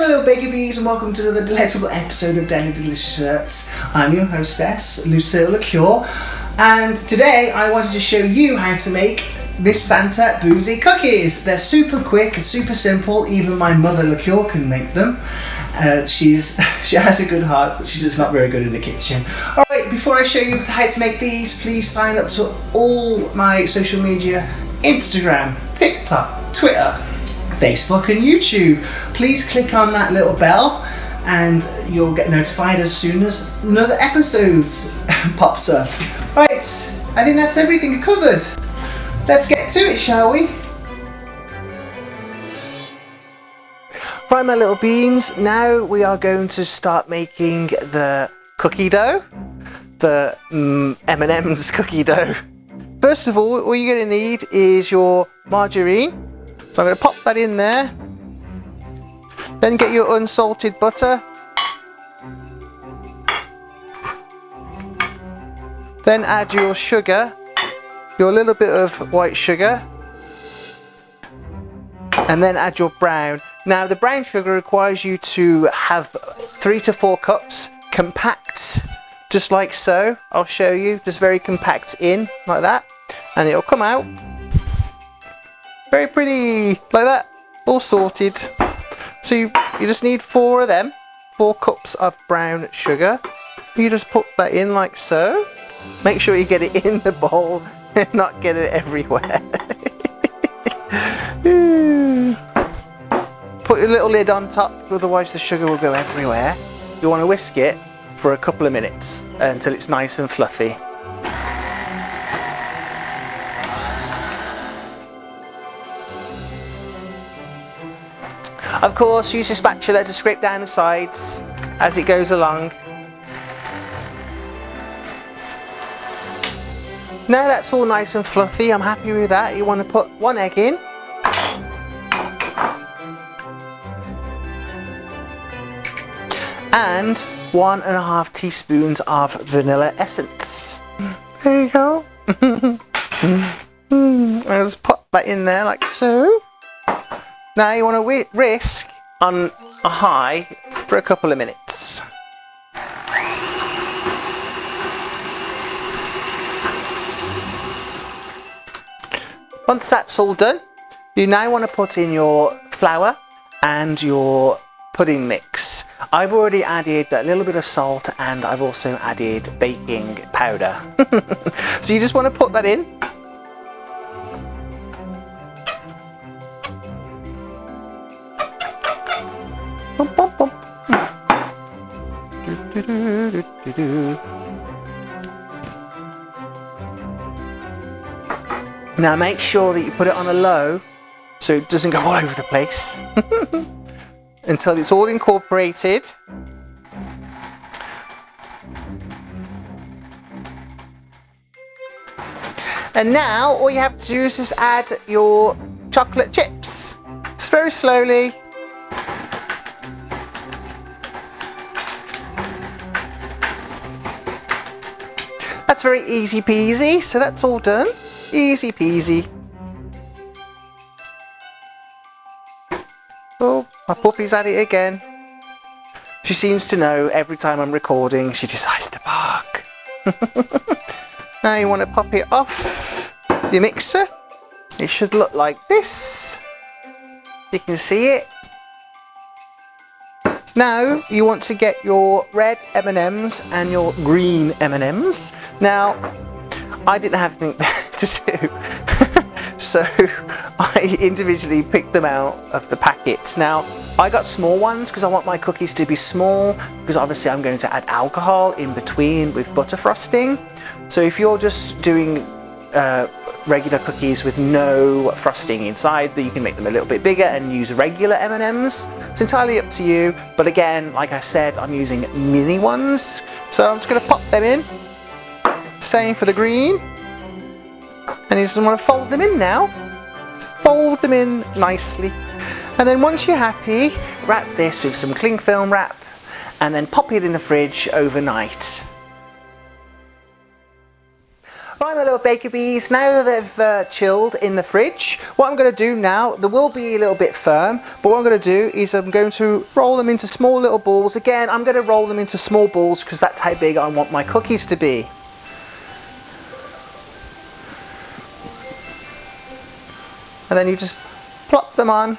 Hello Baker Bees and welcome to another delightful episode of Daily Delicious Desserts. I'm your hostess, Lucille Cure, and today I wanted to show you how to make Mrs Santa Boozy Cookies. They're super quick and super simple, even my mother Liqueur can make them. She has a good heart, but she's just not very good in the kitchen. Alright, before I show you how to make these, please sign up to all my social media, Instagram, TikTok, Twitter, Facebook and YouTube. Please click on that little bell and you'll get notified as soon as another episode pops up. Right, I think that's everything covered. Let's get to it, shall we? Right, my little beans, now we are going to start making the cookie dough, the M&M's cookie dough. First of all, all you're going to need is your margarine. So I'm going to pop that in there. Then get your unsalted butter. Then add your sugar, your little bit of white sugar. And then add your brown. Now the brown sugar requires you to have 3 to 4 cups, compact, just like so. I'll show you, just very compact in, like that. And it'll come out very pretty, like that, all sorted. So you just need 4 of them, 4 cups of brown sugar. You just put that in like so. Make sure you get it in the bowl and not get it everywhere. Put your little lid on top, otherwise the sugar will go everywhere. You want to whisk it for a couple of minutes until it's nice and fluffy. Of course, use your spatula to scrape down the sides as it goes along. Now that's all nice and fluffy, I'm happy with that. You want to put 1 egg in. And 1.5 teaspoons of vanilla essence. There you go. I'll just pop that in there like so. Now you want to whisk on a high for a couple of minutes. Once that's all done, you now want to put in your flour and your pudding mix. I've already added a little bit of salt and I've also added baking powder. So you just want to put that in. Now make sure that you put it on a low so it doesn't go all over the place until it's all incorporated. And now all you have to do is just add your chocolate chips, just very slowly. That's very easy peasy, so that's all done. Easy peasy. Oh, my puppy's at it again. She seems to know every time I'm recording, she decides to bark. Now you want to pop it off your mixer. It should look like this. You can see it. Now you want to get your red M&Ms and your green M&Ms. Now I didn't have anything to do, so I individually picked them out of the packets. Now I got small ones because I want my cookies to be small, because obviously I'm going to add alcohol in between with butter frosting. So if you're just doing regular cookies with no frosting inside, that you can make them a little bit bigger and use regular M&Ms. It's entirely up to you, but again, like I said, I'm using mini ones, so I'm just going to pop them in. Same for the green, and you just want to fold them in now. Fold them in nicely, and then once you're happy, wrap this with some cling film wrap and then pop it in the fridge overnight. Right, my little little baker bees, now that they've chilled in the fridge, what I'm going to do now, they will be a little bit firm, but what I'm going to do is I'm going to roll them into small little balls. Again, I'm going to roll them into small balls because that's how big I want my cookies to be. And then you just plop them on.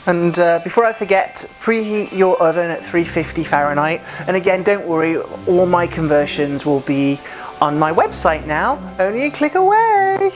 And before I forget, preheat your oven at 350 Fahrenheit. And again, don't worry, all my conversions will be on my website now, only a click away.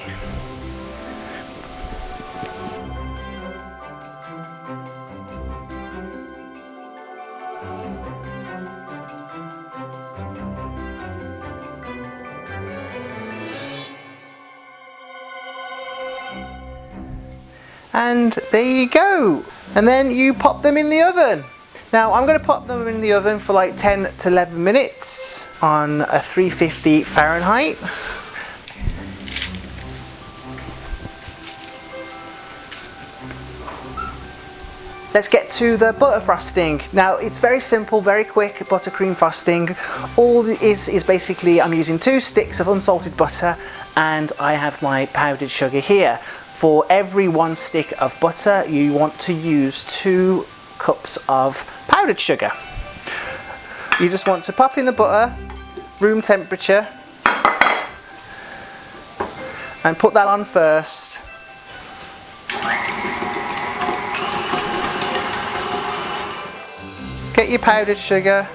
And there you go. And then you pop them in the oven. Now I'm going to pop them in the oven for like 10 to 11 minutes on a 350 Fahrenheit. Let's get to the butter frosting. Now it's very simple, very quick buttercream frosting. All it is basically I'm using 2 sticks of unsalted butter and I have my powdered sugar here. For every 1 stick of butter, you want to use 2 cups of powdered sugar. You just want to pop in the butter, room temperature, and put that on first. Get your powdered sugar,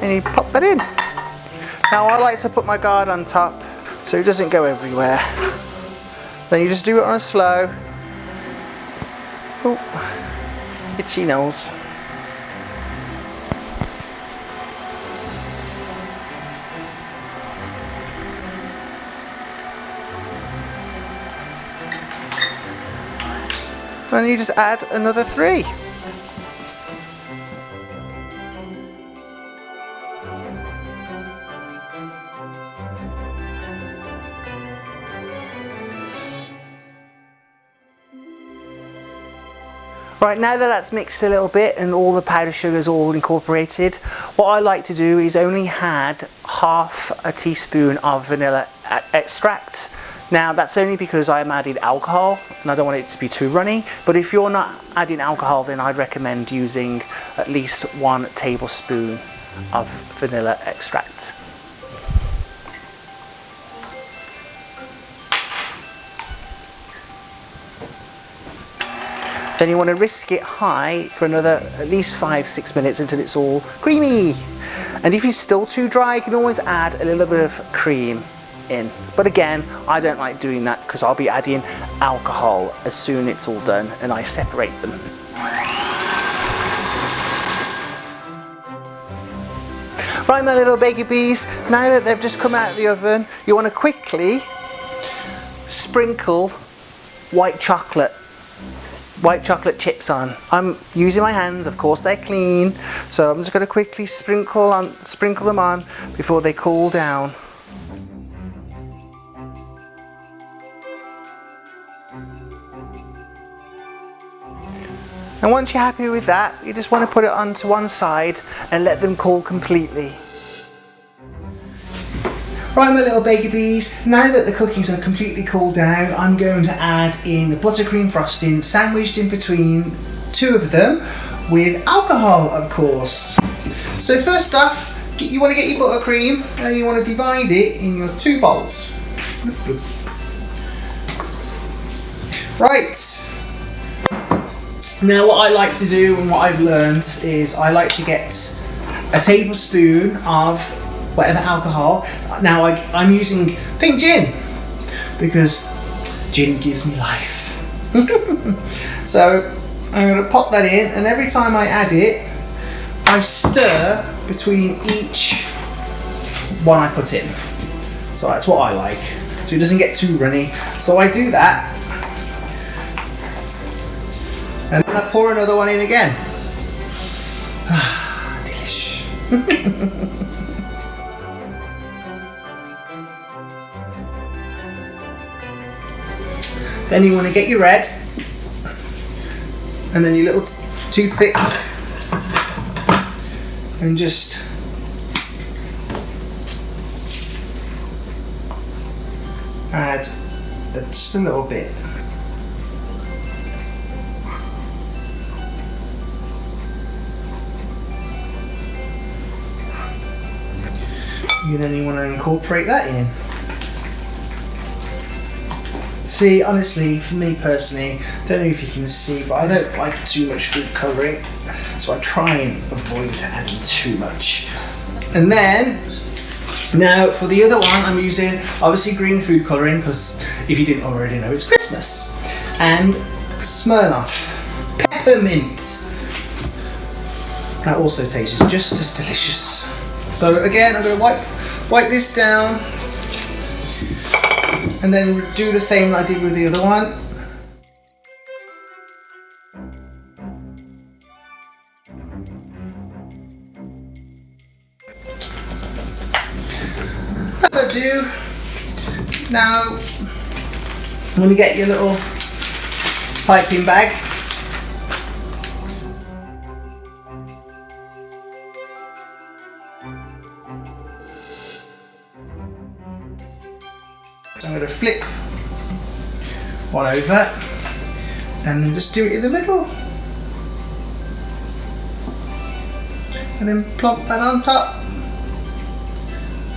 and you pop that in. Now I like to put my guard on top, so it doesn't go everywhere. Then you just do it on a slow. Oh, itchy nose. And you just add another 3. Right, now that that's mixed a little bit and all the powdered sugar is all incorporated, what I like to do is only add half a teaspoon of vanilla extract. Now that's only because I'm adding alcohol and I don't want it to be too runny, but if you're not adding alcohol then I'd recommend using at least 1 tablespoon of vanilla extract. Then you want to whisk it high for another at least 5-6 minutes until it's all creamy. And if it's still too dry, you can always add a little bit of cream in. But again, I don't like doing that because I'll be adding alcohol as soon as it's all done and I separate them. Right, my little baker bees, now that they've just come out of the oven, you want to quickly sprinkle white chocolate chips on. I'm using my hands, of course they're clean, so I'm just going to quickly sprinkle them on before they cool down. And once you're happy with that, you just want to put it onto one side and let them cool completely. Right, my little baker bees, now that the cookies are completely cooled down, I'm going to add in the buttercream frosting sandwiched in between 2 of them with alcohol, of course. So first off, you want to get your buttercream and you want to divide it in your 2 bowls. Right. Now what I like to do and what I've learned is I like to get a tablespoon of whatever alcohol. Now I'm using pink gin because gin gives me life. So I'm going to pop that in, and every time I add it I stir between each one I put in. So that's what I like, so it doesn't get too runny. So I do that and then I pour another one in again. Delish. Then you want to get your red and then your little toothpick and just Add just a little bit. Then you want to incorporate that in. See, honestly, for me personally, don't know if you can see, but I don't like too much food colouring, so I try and avoid adding too much. And then, now for the other one, I'm using obviously green food colouring, because if you didn't already know, it's Christmas. And Smirnoff Peppermint. That also tastes just as delicious. So again, I'm going to wipe this down and then do the same that I did with the other one. That'll do. Now, when you get your little piping bag, I'm going to flip one over and then just do it in the middle. And then plonk that on top,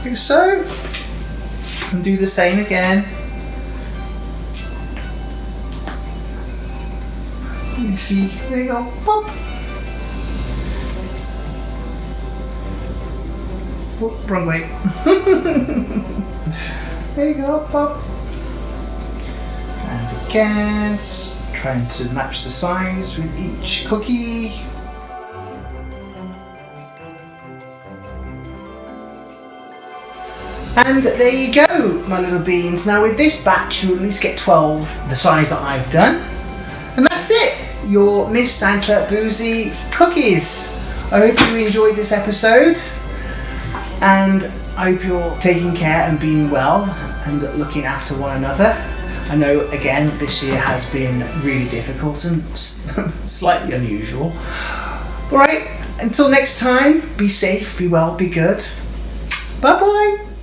like so. And do the same again. You see, there you go, pop. Oh, wrong way. There you go, pop. And again, trying to match the size with each cookie. And there you go, my little beans. Now with this batch, you'll at least get 12, the size that I've done. And that's it, your Mrs Santa Boozy Cookies. I hope you enjoyed this episode. And I hope you're taking care and being well and looking after one another. I know, again, this year has been really difficult and slightly unusual. Alright, until next time, be safe, be well, be good. Bye bye.